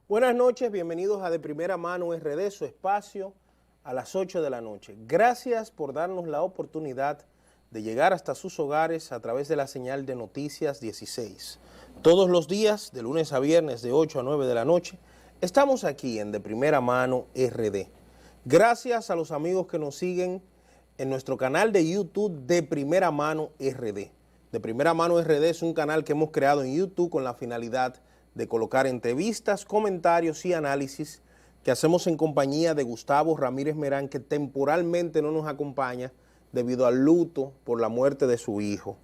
Buenas noches, bienvenidos a De Primera Mano RD, su espacio a las 8 de la noche. Gracias por darnos la oportunidad de llegar hasta sus hogares a través de la señal de Noticias 16. Todos los días, de lunes a viernes, de 8 a 9 de la noche, estamos aquí en De Primera Mano RD. Gracias a los amigos que nos siguen en nuestro canal de YouTube De Primera Mano RD. De Primera Mano RD es un canal que hemos creado en YouTube con la finalidad de colocar entrevistas, comentarios y análisis que hacemos en compañía de Gustavo Ramírez Merán, que temporalmente no nos acompaña debido al luto por la muerte de su hijo.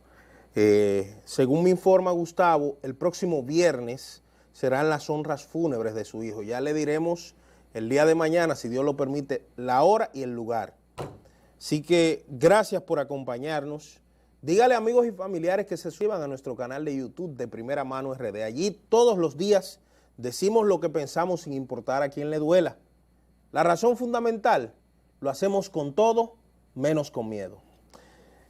Según me informa Gustavo, el próximo viernes serán las honras fúnebres de su hijo. Ya le diremos el día de mañana, si Dios lo permite, la hora y el lugar. Así que gracias por acompañarnos. Dígale amigos y familiares que se suscriban a nuestro canal de YouTube de Primera Mano RD. Allí todos los días decimos lo que pensamos sin importar a quién le duela. La razón fundamental, lo hacemos con todo, menos con miedo.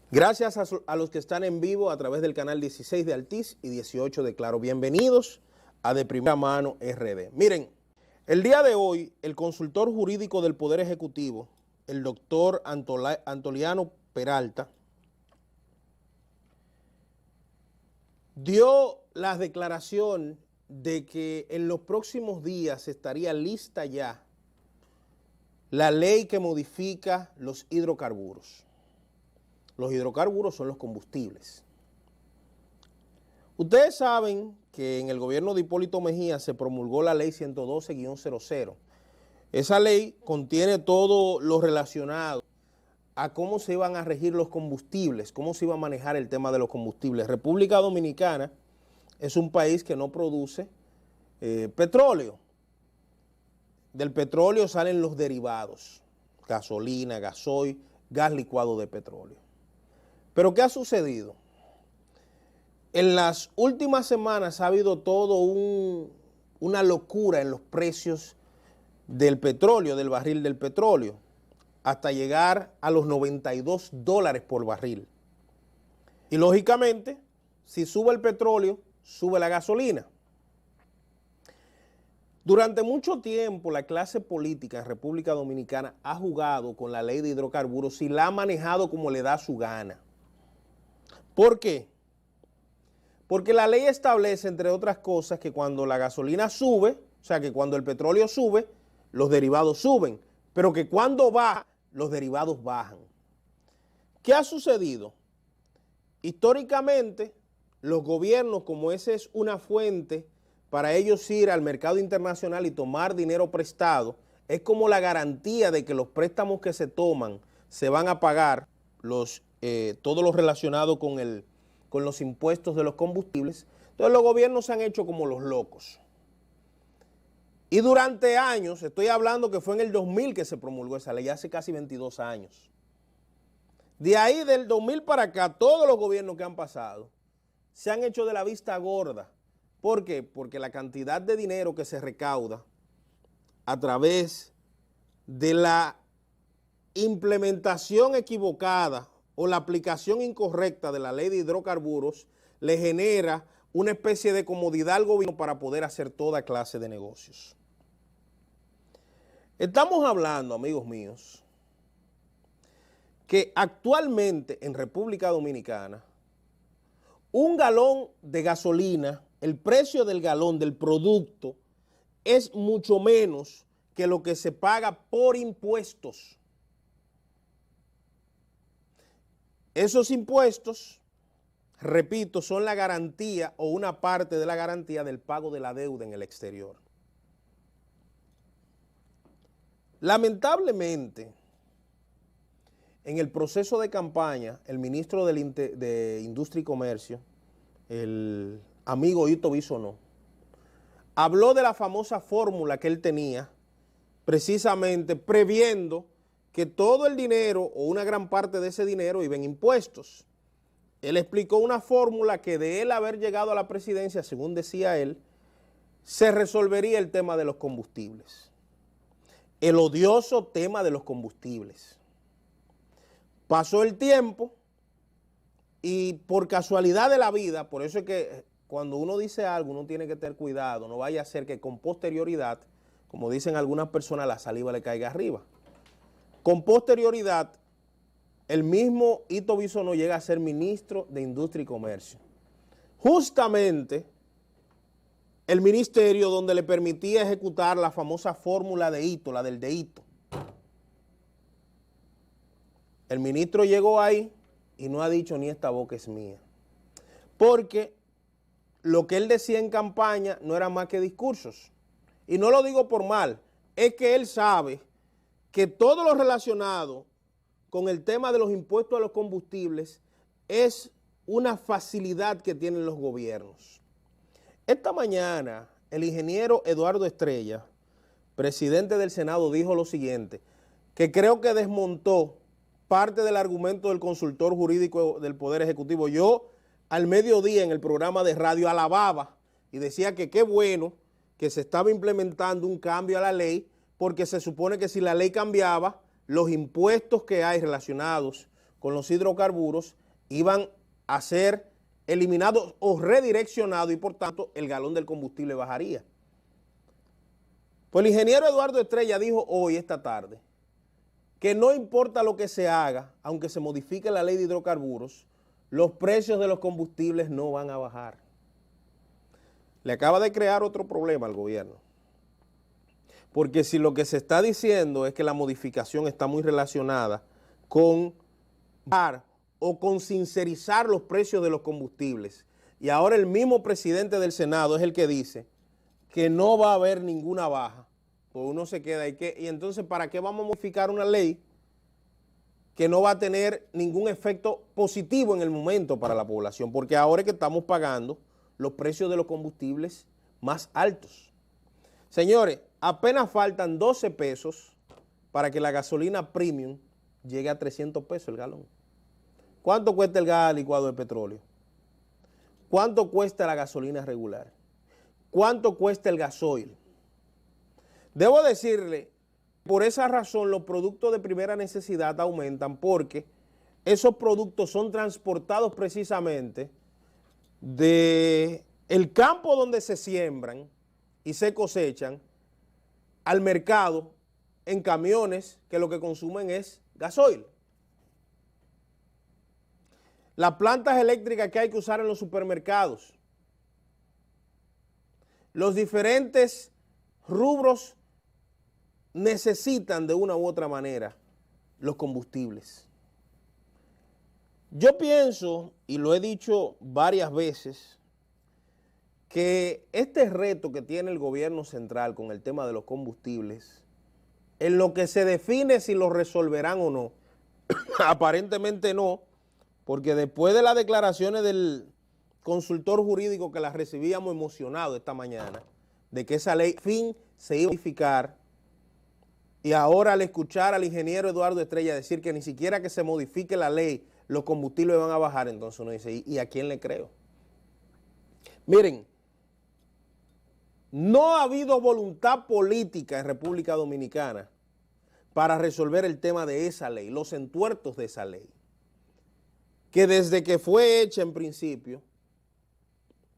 Gracias a los que están en vivo a través del canal 16 de Altiz y 18 de Claro. Bienvenidos a De Primera Mano RD. Miren, el día de hoy, el consultor jurídico del Poder Ejecutivo, el doctor Antoliano Peralta, dio la declaración de que en los próximos días estaría lista ya la ley que modifica los hidrocarburos. Los hidrocarburos son los combustibles. Ustedes saben que en el gobierno de Hipólito Mejía se promulgó la ley 112-00. Esa ley contiene todo lo relacionado a cómo se iban a regir los combustibles, cómo se iba a manejar el tema de los combustibles. República Dominicana es un país que no produce petróleo. Del petróleo salen los derivados, gasolina, gasoil, gas licuado de petróleo. Pero ¿qué ha sucedido? En las últimas semanas ha habido todo una locura en los precios del petróleo, del barril del petróleo, hasta llegar a los $92 por barril. Y lógicamente, si sube el petróleo, sube la gasolina. Durante mucho tiempo la clase política en República Dominicana ha jugado con la ley de hidrocarburos y la ha manejado como le da su gana. ¿Por qué? Porque la ley establece, entre otras cosas, que cuando la gasolina sube, o sea que cuando el petróleo sube, los derivados suben, pero que cuando baja, los derivados bajan. ¿Qué ha sucedido? Históricamente, los gobiernos, como esa es una fuente para ellos ir al mercado internacional y tomar dinero prestado, es como la garantía de que los préstamos que se toman se van a pagar, todo lo relacionado con los impuestos de los combustibles. Entonces los gobiernos se han hecho como los locos. Y durante años, estoy hablando que fue en el 2000 que se promulgó esa ley, hace casi 22 años. De ahí, del 2000 para acá, todos los gobiernos que han pasado se han hecho de la vista gorda. ¿Por qué? Porque la cantidad de dinero que se recauda a través de la implementación equivocada o la aplicación incorrecta de la ley de hidrocarburos le genera una especie de comodidad al gobierno para poder hacer toda clase de negocios. Estamos hablando, amigos míos, que actualmente en República Dominicana un galón de gasolina, el precio del galón del producto es mucho menos que lo que se paga por impuestos. Esos impuestos, repito, son la garantía o una parte de la garantía del pago de la deuda en el exterior. Lamentablemente, en el proceso de campaña, el ministro de Industria y Comercio, el amigo Ito Bisonó, habló de la famosa fórmula que él tenía, precisamente previendo que todo el dinero o una gran parte de ese dinero iba en impuestos. Él explicó una fórmula que de él haber llegado a la presidencia, según decía él, se resolvería el tema de los combustibles. El odioso tema de los combustibles. Pasó el tiempo y por casualidad de la vida, por eso es que cuando uno dice algo, uno tiene que tener cuidado, no vaya a ser que con posterioridad, como dicen algunas personas, la saliva le caiga arriba. Con posterioridad, el mismo Ito Bisonó llega a ser ministro de Industria y Comercio. Justamente el ministerio donde le permitía ejecutar la famosa fórmula de Ito, la del deíto. El ministro llegó ahí y no ha dicho ni esta boca es mía. Porque lo que él decía en campaña no era más que discursos. Y no lo digo por mal, es que él sabe que todo lo relacionado con el tema de los impuestos a los combustibles es una facilidad que tienen los gobiernos. Esta mañana el ingeniero Eduardo Estrella, presidente del Senado, dijo lo siguiente, que creo que desmontó parte del argumento del consultor jurídico del Poder Ejecutivo. Yo al mediodía en el programa de radio alababa y decía que qué bueno que se estaba implementando un cambio a la ley, porque se supone que si la ley cambiaba, los impuestos que hay relacionados con los hidrocarburos iban a ser eliminados o redireccionados y por tanto el galón del combustible bajaría. Pues el ingeniero Eduardo Estrella dijo hoy, esta tarde, que no importa lo que se haga, aunque se modifique la ley de hidrocarburos, los precios de los combustibles no van a bajar. Le acaba de crear otro problema al gobierno. Porque si lo que se está diciendo es que la modificación está muy relacionada con bajar o con sincerizar los precios de los combustibles, y ahora el mismo presidente del Senado es el que dice que no va a haber ninguna baja, pues uno se queda y entonces ¿para qué vamos a modificar una ley que no va a tener ningún efecto positivo en el momento para la población? Porque ahora es que estamos pagando los precios de los combustibles más altos. Señores, apenas faltan 12 pesos para que la gasolina premium llegue a 300 pesos el galón. ¿Cuánto cuesta el gas licuado de petróleo? ¿Cuánto cuesta la gasolina regular? ¿Cuánto cuesta el gasoil? Debo decirle, por esa razón los productos de primera necesidad aumentan, porque esos productos son transportados precisamente del campo donde se siembran y se cosechan al mercado en camiones que lo que consumen es gasoil. Las plantas eléctricas que hay que usar en los supermercados, los diferentes rubros necesitan de una u otra manera los combustibles. Yo pienso, y lo he dicho varias veces, que este reto que tiene el gobierno central con el tema de los combustibles, en lo que se define si lo resolverán o no, aparentemente no, porque después de las declaraciones del consultor jurídico que las recibíamos emocionado esta mañana, de que esa ley fin se iba a modificar, y ahora al escuchar al ingeniero Eduardo Estrella decir que ni siquiera que se modifique la ley, los combustibles van a bajar, entonces uno dice, ¿y a quién le creo? Miren, no ha habido voluntad política en República Dominicana para resolver el tema de esa ley, los entuertos de esa ley, que desde que fue hecha en principio,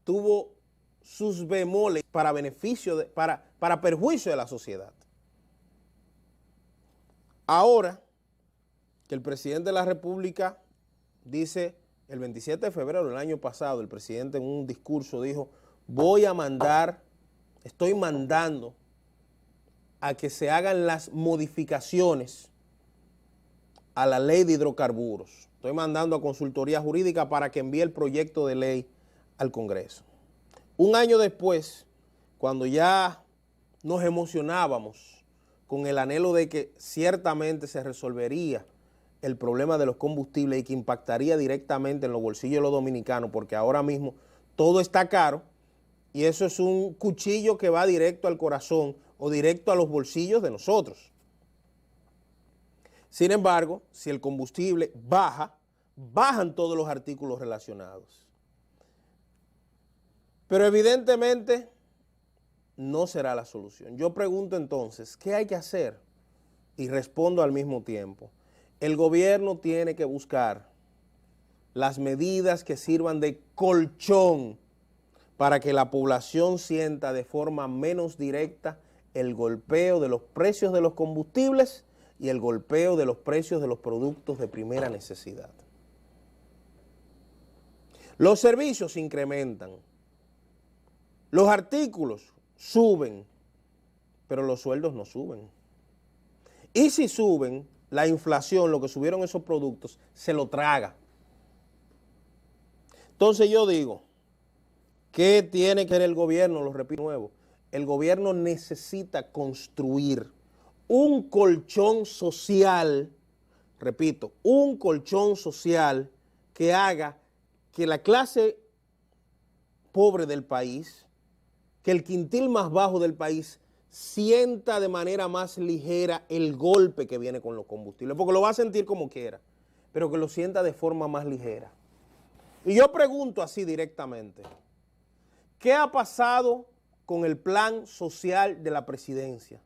tuvo sus bemoles para beneficio, para perjuicio de la sociedad. Ahora que el presidente de la República dice, el 27 de febrero del año pasado, el presidente en un discurso dijo, estoy mandando a que se hagan las modificaciones a la ley de hidrocarburos. Estoy mandando a consultoría jurídica para que envíe el proyecto de ley al Congreso. Un año después, cuando ya nos emocionábamos con el anhelo de que ciertamente se resolvería el problema de los combustibles y que impactaría directamente en los bolsillos de los dominicanos, porque ahora mismo todo está caro y eso es un cuchillo que va directo al corazón o directo a los bolsillos de nosotros. Sin embargo, si el combustible baja, bajan todos los artículos relacionados. Pero evidentemente no será la solución. Yo pregunto entonces, ¿qué hay que hacer? Y respondo al mismo tiempo. El gobierno tiene que buscar las medidas que sirvan de colchón para que la población sienta de forma menos directa el golpeo de los precios de los combustibles y el golpeo de los precios de los productos de primera necesidad. Los servicios se incrementan, los artículos suben, pero los sueldos no suben. Y si suben, la inflación, lo que subieron esos productos, se lo traga. Entonces yo digo, ¿qué tiene que hacer el gobierno? Lo repito de nuevo, el gobierno necesita construir un colchón social, repito, un colchón social que haga que la clase pobre del país, que el quintil más bajo del país sienta de manera más ligera el golpe que viene con los combustibles, porque lo va a sentir como quiera, pero que lo sienta de forma más ligera. Y yo pregunto así directamente, ¿qué ha pasado con el plan social de la presidencia?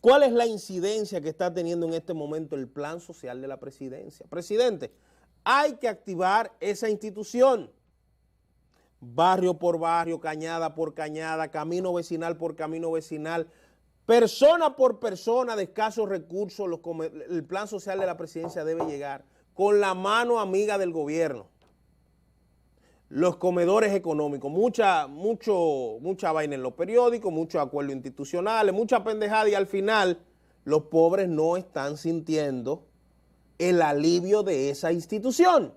¿Cuál es la incidencia que está teniendo en este momento el plan social de la presidencia? Presidente, hay que activar esa institución. Barrio por barrio, cañada por cañada, camino vecinal por camino vecinal, persona por persona de escasos recursos, el plan social de la presidencia debe llegar con la mano amiga del gobierno. Los comedores económicos, mucha vaina en los periódicos, muchos acuerdos institucionales, mucha pendejada y al final los pobres no están sintiendo el alivio de esa institución.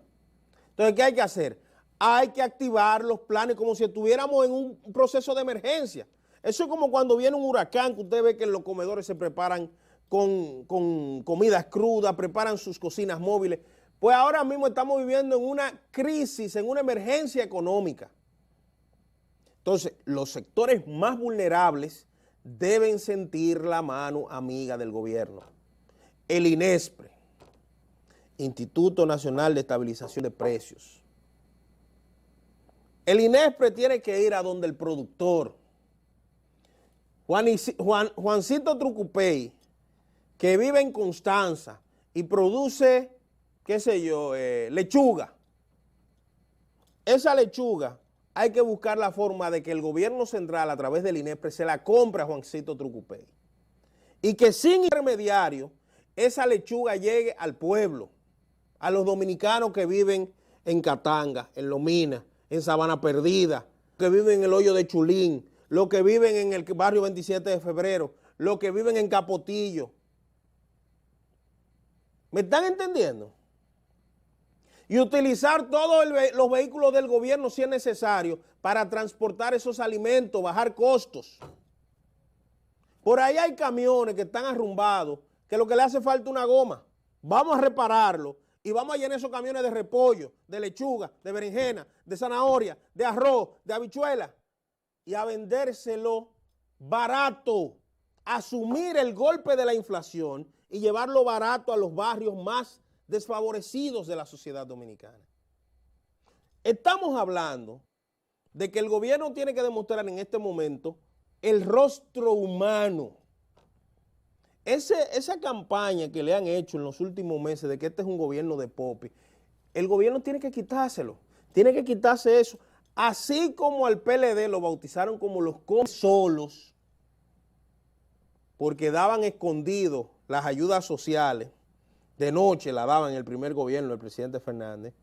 Entonces, ¿qué hay que hacer? Hay que activar los planes como si estuviéramos en un proceso de emergencia. Eso es como cuando viene un huracán, que usted ve que en los comedores se preparan con comidas crudas, preparan sus cocinas móviles. Pues ahora mismo estamos viviendo en una crisis, en una emergencia económica. Entonces, los sectores más vulnerables deben sentir la mano amiga del gobierno. El INESPRE, Instituto Nacional de Estabilización de Precios. El INESPRE tiene que ir a donde el productor. Juancito Trucupey, que vive en Constanza y produce, qué sé yo, lechuga. Esa lechuga hay que buscar la forma de que el gobierno central a través del INESPRE se la compre a Juancito Trucupey. Y que sin intermediario esa lechuga llegue al pueblo, a los dominicanos que viven en Catanga, en Lomina, en Sabana Perdida, que viven en el Hoyo de Chulín, los que viven en el barrio 27 de Febrero, los que viven en Capotillo. ¿Me están entendiendo? Y utilizar todos los vehículos del gobierno si es necesario para transportar esos alimentos, bajar costos. Por ahí hay camiones que están arrumbados, que lo que le hace falta es una goma. Vamos a repararlo y vamos a llenar esos camiones de repollo, de lechuga, de berenjena, de zanahoria, de arroz, de habichuela y a vendérselo barato, asumir el golpe de la inflación y llevarlo barato a los barrios más desfavorecidos de la sociedad dominicana. Estamos hablando de que el gobierno tiene que demostrar en este momento el rostro humano. Esa campaña que le han hecho en los últimos meses de que este es un gobierno de popi, el gobierno tiene que quitárselo, tiene que quitarse eso. Así como al PLD lo bautizaron como los solos, porque daban escondidos las ayudas sociales, de noche la daban en el primer gobierno del presidente Fernández,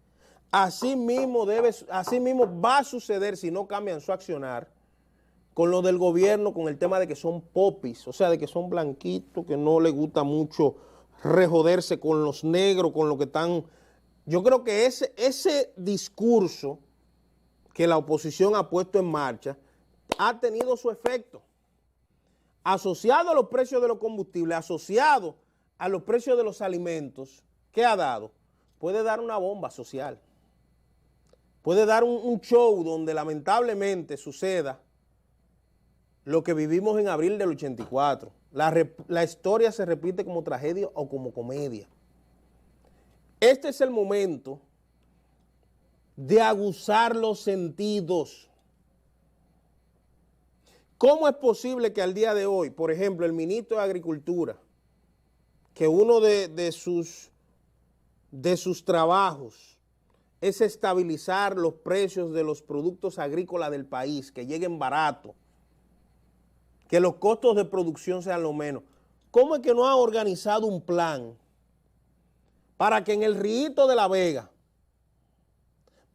así mismo va a suceder si no cambian su accionar con lo del gobierno, con el tema de que son popis, o sea, de que son blanquitos, que no les gusta mucho rejoderse con los negros, con lo que están. Yo creo que ese discurso que la oposición ha puesto en marcha ha tenido su efecto. Asociado a los precios de los combustibles, asociado a los precios de los alimentos, ¿qué ha dado? Puede dar una bomba social. Puede dar un show donde lamentablemente suceda lo que vivimos en abril del 84. La historia se repite como tragedia o como comedia. Este es el momento de aguzar los sentidos. ¿Cómo es posible que al día de hoy, por ejemplo, el ministro de Agricultura, que uno de sus trabajos es estabilizar los precios de los productos agrícolas del país, que lleguen baratos, que los costos de producción sean lo menos. ¿Cómo es que no ha organizado un plan para que en el Río de la Vega,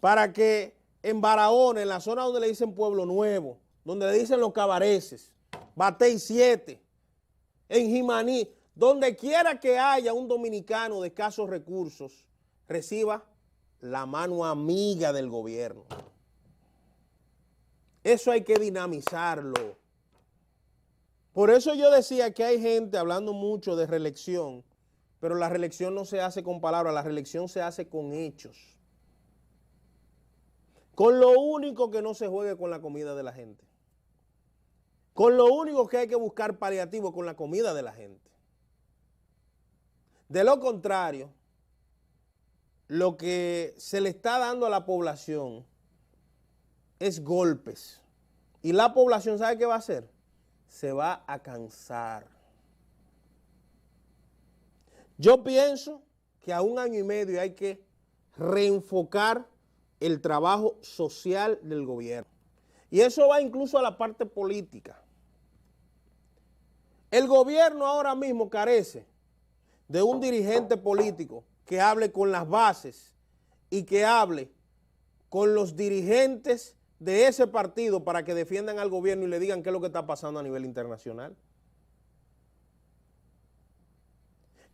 para que en Barahona, en la zona donde le dicen Pueblo Nuevo, donde le dicen Los Cabareces, Batey 7, en Jimaní, donde quiera que haya un dominicano de escasos recursos, reciba la mano amiga del gobierno? Eso hay que dinamizarlo. Por eso yo decía que hay gente hablando mucho de reelección, pero la reelección no se hace con palabras, la reelección se hace con hechos. Con lo único que no se juegue con la comida de la gente. Con lo único que hay que buscar paliativo con la comida de la gente. De lo contrario, lo que se le está dando a la población es golpes. Y la población, ¿sabe qué va a hacer? Se va a cansar. Yo pienso que a 1 año y medio hay que reenfocar el trabajo social del gobierno. Y eso va incluso a la parte política. El gobierno ahora mismo carece de un dirigente político que hable con las bases y que hable con los dirigentes de ese partido para que defiendan al gobierno y le digan qué es lo que está pasando a nivel internacional.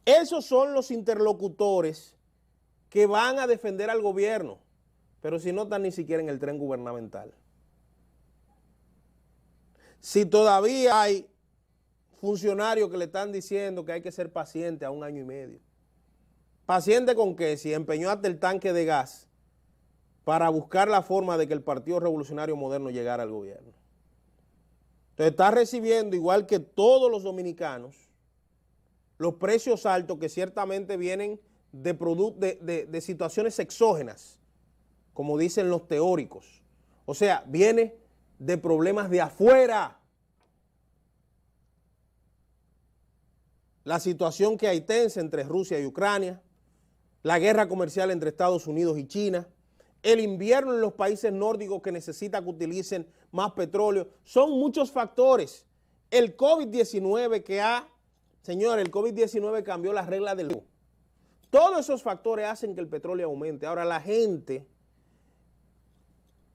Esos son los interlocutores que van a defender al gobierno, pero si no están ni siquiera en el tren gubernamental. Si todavía hay funcionarios que le están diciendo que hay que ser paciente a 1 año y medio. ¿Paciente con qué? Si empeñó hasta el tanque de gas para buscar la forma de que el Partido Revolucionario Moderno llegara al gobierno. Entonces está recibiendo, igual que todos los dominicanos, los precios altos que ciertamente vienen de situaciones exógenas, como dicen los teóricos. O sea, viene de problemas de afuera. La situación que hay tensa entre Rusia y Ucrania, la guerra comercial entre Estados Unidos y China, el invierno en los países nórdicos que necesitan que utilicen más petróleo, son muchos factores. El COVID-19 señores, el COVID-19 cambió las reglas del juego. Todos esos factores hacen que el petróleo aumente. Ahora la gente,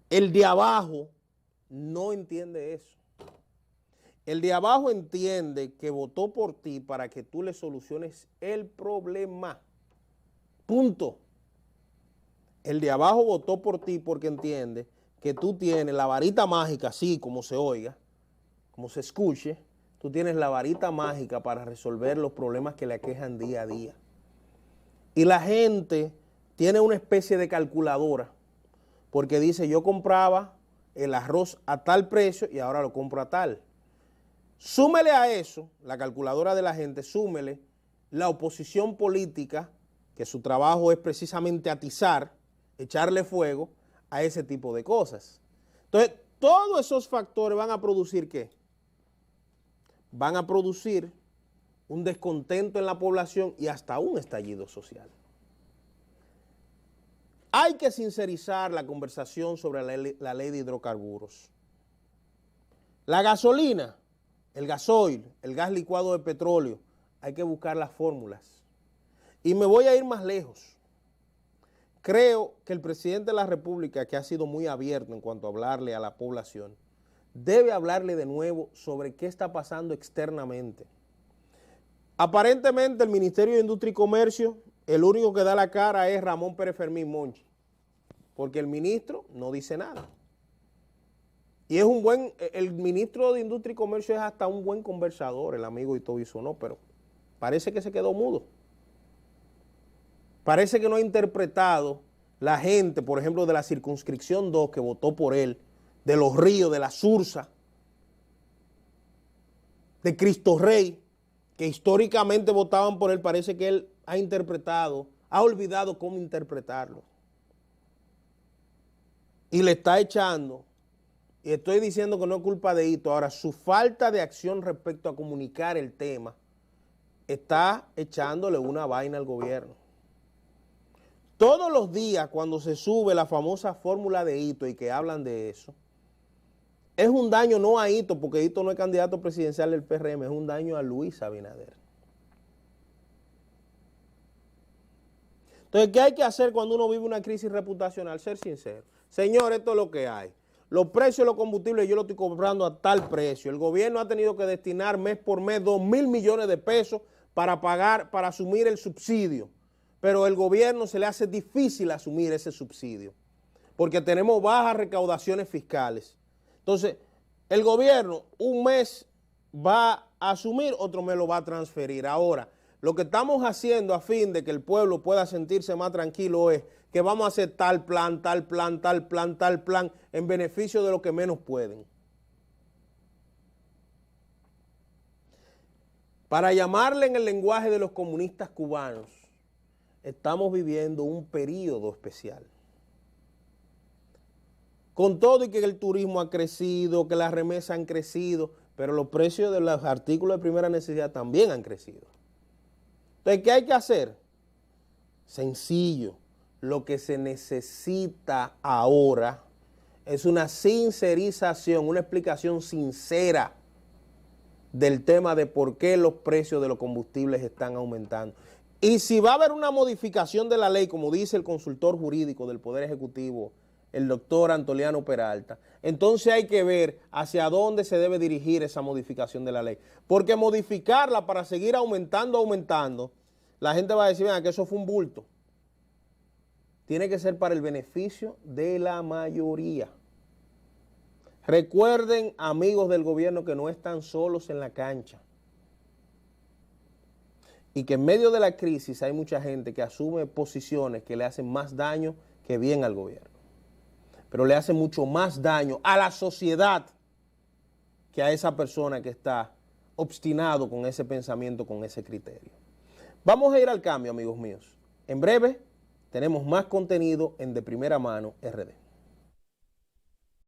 el de abajo, no entiende eso. El de abajo entiende que votó por ti para que tú le soluciones el problema. Punto. El de abajo votó por ti porque entiende que tú tienes la varita mágica, así como se oiga, como se escuche, tú tienes la varita mágica para resolver los problemas que le aquejan día a día. Y la gente tiene una especie de calculadora porque dice, yo compraba el arroz a tal precio y ahora lo compro a tal. Súmele a eso, la calculadora de la gente, súmele la oposición política, que su trabajo es precisamente atizar, echarle fuego a ese tipo de cosas. Entonces, todos esos factores van a producir ¿qué? Van a producir un descontento en la población y hasta un estallido social. Hay que sincerizar la conversación sobre la ley de hidrocarburos. La gasolina, el gasoil, el gas licuado de petróleo, hay que buscar las fórmulas. Y me voy a ir más lejos. Creo que el presidente de la República, que ha sido muy abierto en cuanto a hablarle a la población, debe hablarle de nuevo sobre qué está pasando externamente. Aparentemente el Ministerio de Industria y Comercio, el único que da la cara es Ramón Pérez Fermín Monchi, porque el ministro no dice nada. Y el ministro de Industria y Comercio es hasta un buen conversador, el amigo Itobi Sonó, pero parece que se quedó mudo. Parece que no ha interpretado la gente, por ejemplo, de la circunscripción 2 que votó por él, de Los Ríos, de la Sursa, de Cristo Rey, que históricamente votaban por él. Parece que él ha interpretado, ha olvidado cómo interpretarlo. Y le está echando, y estoy diciendo que no es culpa de Ito, ahora su falta de acción respecto a comunicar el tema está echándole una vaina al gobierno. Todos los días cuando se sube la famosa fórmula de Hito y que hablan de eso, es un daño no a Hito, porque Hito no es candidato presidencial del PRM, es un daño a Luis Abinader. Entonces, ¿qué hay que hacer cuando uno vive una crisis reputacional? Ser sincero. Señor, esto es lo que hay. Los precios de los combustibles yo los estoy comprando a tal precio. El gobierno ha tenido que destinar mes por mes 2.000 millones de pesos para pagar, para asumir el subsidio. Pero el gobierno se le hace difícil asumir ese subsidio, porque tenemos bajas recaudaciones fiscales. Entonces, el gobierno un mes va a asumir, otro mes lo va a transferir. Ahora, lo que estamos haciendo a fin de que el pueblo pueda sentirse más tranquilo es que vamos a hacer tal plan, tal plan, tal plan, tal plan, en beneficio de los que menos pueden. Para llamarle en el lenguaje de los comunistas cubanos, estamos viviendo un periodo especial. Con todo y que el turismo ha crecido, que las remesas han crecido, pero los precios de los artículos de primera necesidad también han crecido. Entonces, ¿qué hay que hacer? Sencillo. Lo que se necesita ahora es una sincerización, una explicación sincera del tema de por qué los precios de los combustibles están aumentando. Y si va a haber una modificación de la ley, como dice el consultor jurídico del Poder Ejecutivo, el doctor Antoliano Peralta, entonces hay que ver hacia dónde se debe dirigir esa modificación de la ley. Porque modificarla para seguir aumentando, la gente va a decir, venga, que eso fue un bulto. Tiene que ser para el beneficio de la mayoría. Recuerden, amigos del gobierno, que no están solos en la cancha. Y que en medio de la crisis hay mucha gente que asume posiciones que le hacen más daño que bien al gobierno. Pero le hace mucho más daño a la sociedad que a esa persona que está obstinado con ese pensamiento, con ese criterio. Vamos a ir al cambio, amigos míos. En breve tenemos más contenido en De Primera Mano RD.